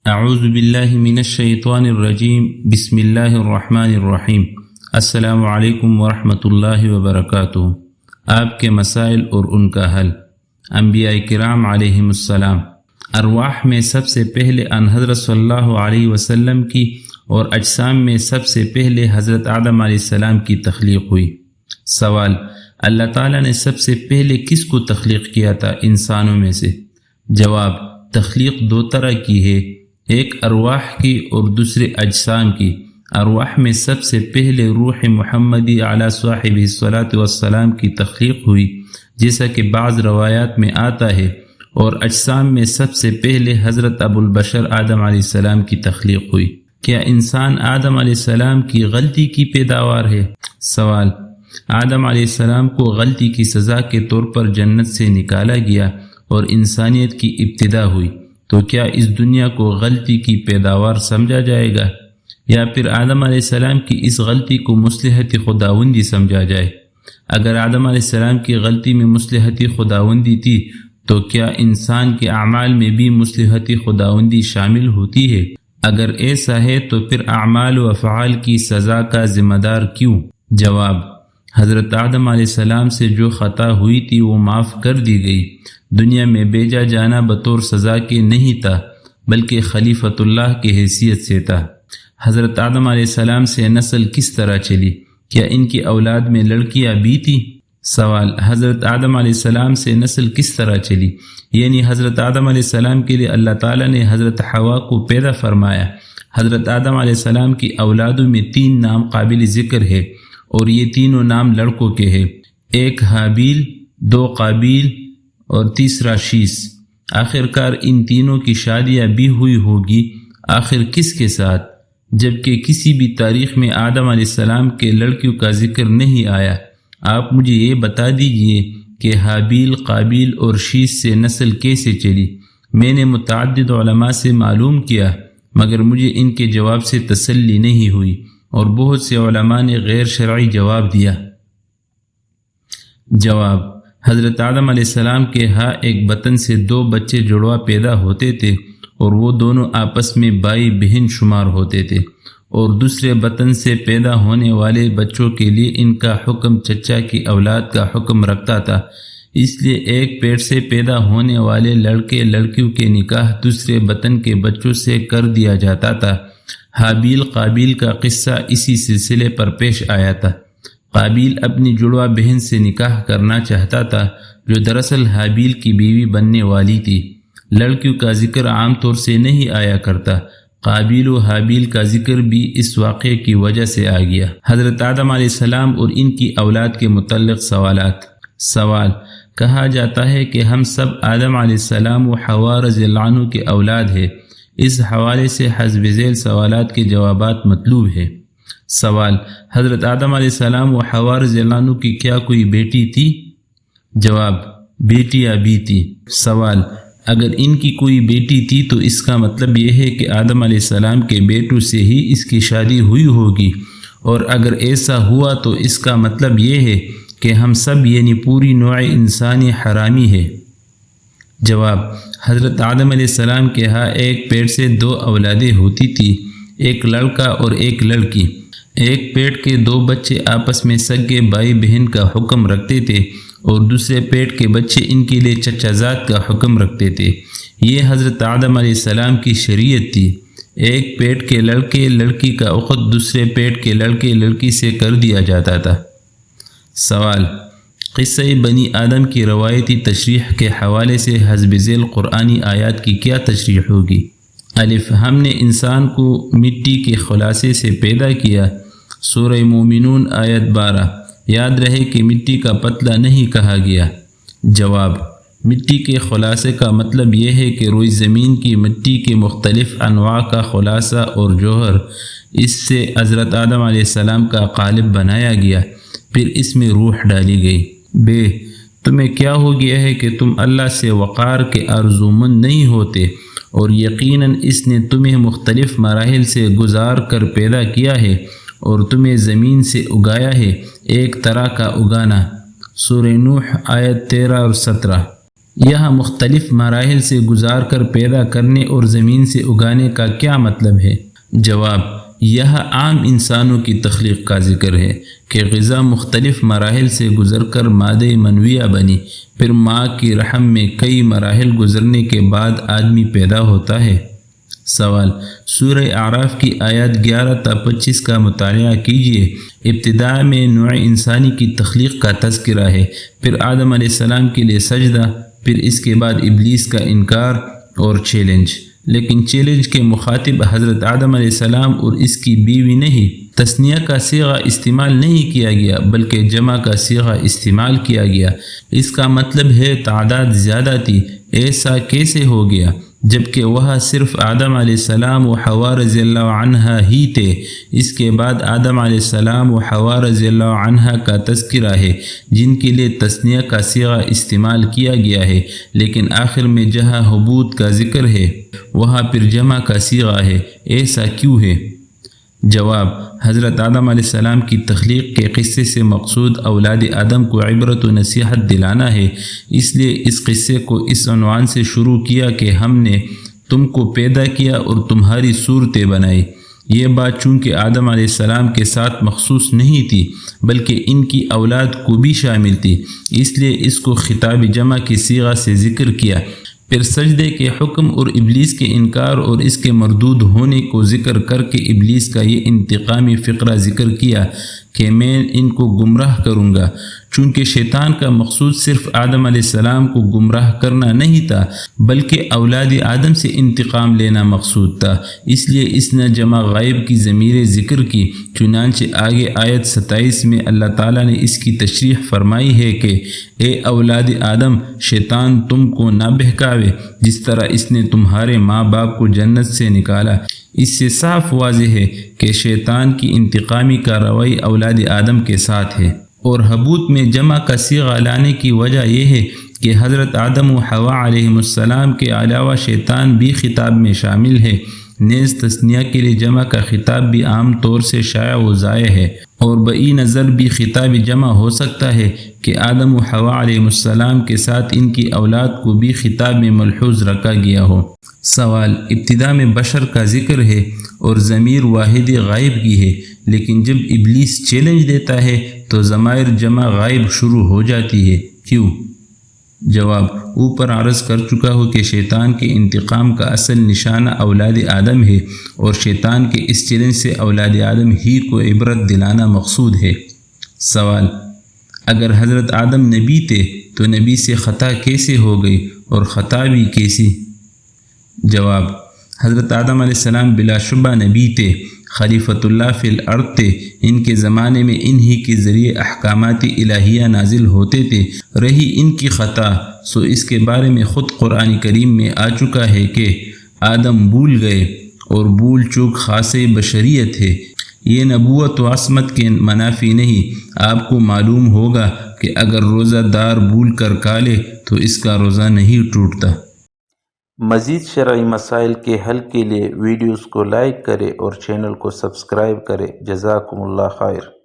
اعوذ باللہ من الشیطان الرجیم بسم اللہ الرحمن الرحیم السلام علیکم ورحمۃ اللہ وبرکاتہ۔ آپ کے مسائل اور ان کا حل۔ انبیاء کرام علیہم السلام۔ ارواح میں سب سے پہلے ان حضرت صلی اللہ علیہ وسلم کی اور اجسام میں سب سے پہلے حضرت آدم علیہ السلام کی تخلیق ہوئی۔ سوال: اللہ تعالیٰ نے سب سے پہلے کس کو تخلیق کیا تھا انسانوں میں سے؟ جواب: تخلیق دو طرح کی ہے، ایک ارواح کی اور دوسرے اجسام کی۔ ارواح میں سب سے پہلے روح محمدی علی صاحبہ الصلاۃ والسلام کی تخلیق ہوئی، جیسا کہ بعض روایات میں آتا ہے، اور اجسام میں سب سے پہلے حضرت ابو البشر آدم علیہ السلام کی تخلیق ہوئی۔ کیا انسان آدم علیہ السلام کی غلطی کی پیداوار ہے؟ سوال: آدم علیہ السلام کو غلطی کی سزا کے طور پر جنت سے نکالا گیا اور انسانیت کی ابتدا ہوئی، تو کیا اس دنیا کو غلطی کی پیداوار سمجھا جائے گا، یا پھر آدم علیہ السلام کی اس غلطی کو مصلحت خداوندی سمجھا جائے؟ اگر آدم علیہ السلام کی غلطی میں مصلحت خداوندی تھی، تو کیا انسان کے اعمال میں بھی مصلحت خداوندی شامل ہوتی ہے؟ اگر ایسا ہے تو پھر اعمال و افعال کی سزا کا ذمہ دار کیوں؟ جواب: حضرت آدم علیہ السلام سے جو خطا ہوئی تھی وہ معاف کر دی گئی۔ دنیا میں بھیجا جانا بطور سزا کے نہیں تھا، بلکہ خلیفۃ اللہ کی حیثیت سے تھا۔ حضرت آدم علیہ السلام سے نسل کس طرح چلی؟ کیا ان کی اولاد میں لڑکیاں بھی تھیں؟ سوال: حضرت آدم علیہ السلام سے نسل کس طرح چلی؟ یعنی حضرت آدم علیہ السلام کے لیے اللہ تعالیٰ نے حضرت حوا کو پیدا فرمایا۔ حضرت آدم علیہ السلام کی اولادوں میں 3 نام قابل ذکر ہے، اور یہ تینوں نام لڑکوں کے ہیں، ایک حابیل، 2 قابیل اور تیسرا شیس۔ آخر کار ان تینوں کی شادیاں بھی ہوئی ہوگی، آخر کس کے ساتھ؟ جبکہ کسی بھی تاریخ میں آدم علیہ السلام کے لڑکیوں کا ذکر نہیں آیا۔ آپ مجھے یہ بتا دیجئے کہ حابیل، قابیل اور شیس سے نسل کیسے چلی؟ میں نے متعدد علماء سے معلوم کیا، مگر مجھے ان کے جواب سے تسلی نہیں ہوئی، اور بہت سے علماء نے غیر شرعی جواب دیا۔ جواب: حضرت آدم علیہ السلام کے ہاں ایک بطن سے 2 بچے جڑوا پیدا ہوتے تھے، اور وہ دونوں آپس میں بھائی بہن شمار ہوتے تھے، اور دوسرے بطن سے پیدا ہونے والے بچوں کے لیے ان کا حکم چچا کی اولاد کا حکم رکھتا تھا۔ اس لیے ایک پیٹ سے پیدا ہونے والے لڑکے لڑکیوں کے نکاح دوسرے بطن کے بچوں سے کر دیا جاتا تھا۔ حابیل قابیل کا قصہ اسی سلسلے پر پیش آیا تھا۔ قابیل اپنی جڑوا بہن سے نکاح کرنا چاہتا تھا، جو دراصل حابیل کی بیوی بننے والی تھی۔ لڑکیوں کا ذکر عام طور سے نہیں آیا کرتا، قابیل و حابیل کا ذکر بھی اس واقعے کی وجہ سے آ گیا۔ حضرت آدم علیہ السلام اور ان کی اولاد کے متعلق سوالات۔ سوال: کہا جاتا ہے کہ ہم سب آدم علیہ السلام و حوا رضی اللہ عنہ کے اولاد ہیں۔ اس حوالے سے حسب ذیل سوالات کے جوابات مطلوب ہے۔ سوال: حضرت آدم علیہ السلام و حوا رضی اللہ عنہ کی کیا کوئی بیٹی تھی؟ جواب: بیٹیاں بھی تھی۔ سوال: اگر ان کی کوئی بیٹی تھی تو اس کا مطلب یہ ہے کہ آدم علیہ السلام کے بیٹوں سے ہی اس کی شادی ہوئی ہوگی، اور اگر ایسا ہوا تو اس کا مطلب یہ ہے کہ ہم سب یعنی پوری نوع انسانی حرامی ہے۔ جواب: حضرت آدم علیہ السلام کے ہاں ایک پیٹ سے 2 اولادیں ہوتی تھی، ایک لڑکا اور ایک لڑکی۔ ایک پیٹ کے 2 بچے آپس میں سگے بھائی بہن کا حکم رکھتے تھے، اور دوسرے پیٹ کے بچے ان کے لیے چچا زاد کا حکم رکھتے تھے۔ یہ حضرت آدم علیہ السلام کی شریعت تھی۔ ایک پیٹ کے لڑکے لڑکی کا عقد دوسرے پیٹ کے لڑکے لڑکی سے کر دیا جاتا تھا۔ سوال: قصہ بنی آدم کی روایتی تشریح کے حوالے سے حسب ذیل قرآنی آیات کی کیا تشریح ہوگی؟ الف: ہم نے انسان کو مٹی کے خلاصے سے پیدا کیا، سورہ مومنون آیت 12۔ یاد رہے کہ مٹی کا پتلا نہیں کہا گیا۔ جواب: مٹی کے خلاصے کا مطلب یہ ہے کہ روئی زمین کی مٹی کے مختلف انواع کا خلاصہ اور جوہر، اس سے حضرت آدم علیہ السلام کا قالب بنایا گیا، پھر اس میں روح ڈالی گئی۔ بے، تمہیں کیا ہو گیا ہے کہ تم اللہ سے وقار کے آرزومند نہیں ہوتے، اور یقیناً اس نے تمہیں مختلف مراحل سے گزار کر پیدا کیا ہے، اور تمہیں زمین سے اگایا ہے، ایک طرح کا اگانا۔ سورہ نوح آیت 13 اور 17۔ یہاں مختلف مراحل سے گزار کر پیدا کرنے اور زمین سے اگانے کا کیا مطلب ہے؟ جواب، یہ عام انسانوں کی تخلیق کا ذکر ہے کہ غذا مختلف مراحل سے گزر کر مادہ منویہ بنی، پھر ماں کی رحم میں کئی مراحل گزرنے کے بعد آدمی پیدا ہوتا ہے۔ سوال، سورہ اعراف کی آیات 11 تا 25 کا مطالعہ کیجیے۔ ابتدا میں نوع انسانی کی تخلیق کا تذکرہ ہے، پھر آدم علیہ السلام کے لیے سجدہ، پھر اس کے بعد ابلیس کا انکار اور چیلنج۔ لیکن چیلنج کے مخاطب حضرت آدم علیہ السلام اور اس کی بیوی نہیں۔ تثنیہ کا صیغہ استعمال نہیں کیا گیا بلکہ جمع کا صیغہ استعمال کیا گیا۔ اس کا مطلب ہے تعداد زیادہ تھی۔ ایسا کیسے ہو گیا جبکہ وہاں صرف آدم علیہ السلام و حوا رضی اللہ عنہ ہی تھے؟ اس کے بعد آدم علیہ السلام و حوا رضی اللہ عنہ کا تذکرہ ہے جن کے لیے تثنیہ کا صیغہ استعمال کیا گیا ہے، لیکن آخر میں جہاں حبوط کا ذکر ہے وہاں پھر جمع کا صیغہ ہے۔ ایسا کیوں ہے؟ جواب، حضرت آدم علیہ السلام کی تخلیق کے قصے سے مقصود اولاد آدم کو عبرت و نصیحت دلانا ہے، اس لیے اس قصے کو اس عنوان سے شروع کیا کہ ہم نے تم کو پیدا کیا اور تمہاری صورتیں بنائی۔ یہ بات چونکہ آدم علیہ السلام کے ساتھ مخصوص نہیں تھی بلکہ ان کی اولاد کو بھی شامل تھی، اس لیے اس کو خطاب جمع کی صیغہ سے ذکر کیا۔ پھر سجدے کے حکم اور ابلیس کے انکار اور اس کے مردود ہونے کو ذکر کر کے ابلیس کا یہ انتقامی فقرہ ذکر کیا کہ میں ان کو گمراہ کروں گا۔ چونکہ شیطان کا مقصود صرف آدم علیہ السلام کو گمراہ کرنا نہیں تھا بلکہ اولاد آدم سے انتقام لینا مقصود تھا، اس لیے اس نے جمع غائب کی ضمیر ذکر کی۔ چنانچہ آگے آیت 27 میں اللہ تعالیٰ نے اس کی تشریح فرمائی ہے کہ اے اولاد آدم، شیطان تم کو نہ بہکاوے جس طرح اس نے تمہارے ماں باپ کو جنت سے نکالا۔ اس سے صاف واضح ہے کہ شیطان کی انتقامی کارروائی اولاد آدم کے ساتھ ہے۔ اور حبوط میں جمع کا صیغہ لانے کی وجہ یہ ہے کہ حضرت آدم و حوا علیہ السلام کے علاوہ شیطان بھی خطاب میں شامل ہے۔ نیز تثنیہ کے لیے جمع کا خطاب بھی عام طور سے شائع و ضائع ہے، اور بئی نظر بھی خطاب جمع ہو سکتا ہے کہ آدم و حوا علیہ السلام کے ساتھ ان کی اولاد کو بھی خطاب میں ملحوظ رکھا گیا ہو۔ سوال، ابتدا میں بشر کا ذکر ہے اور ضمیر واحد غائب کی ہے، لیکن جب ابلیس چیلنج دیتا ہے تو ضمائر جمع غائب شروع ہو جاتی ہے، کیوں؟ جواب، اوپر عرض کر چکا ہوں کہ شیطان کے انتقام کا اصل نشانہ اولاد آدم ہے اور شیطان کے اس چیلنج سے اولاد آدم ہی کو عبرت دلانا مقصود ہے۔ سوال، اگر حضرت آدم نبی تھے تو نبی سے خطا کیسے ہو گئی اور خطا بھی کیسی؟ جواب، حضرت آدم علیہ السلام بلا شبہ نبی تھے، خلیفۃ اللہ فی الارض تھے۔ ان کے زمانے میں انہی کے ذریعے احکامات الہیہ نازل ہوتے تھے۔ رہی ان کی خطا سو اس کے بارے میں خود قرآن کریم میں آ چکا ہے کہ آدم بھول گئے، اور بھول چوک خاصے بشریت ہے، یہ نبوت و عصمت کے منافی نہیں۔ آپ کو معلوم ہوگا کہ اگر روزہ دار بھول کر کھا لے تو اس کا روزہ نہیں ٹوٹتا۔ مزید شرعی مسائل کے حل کے لیے ویڈیوز کو لائک کریں اور چینل کو سبسکرائب کریں۔ جزاکم اللہ خیر۔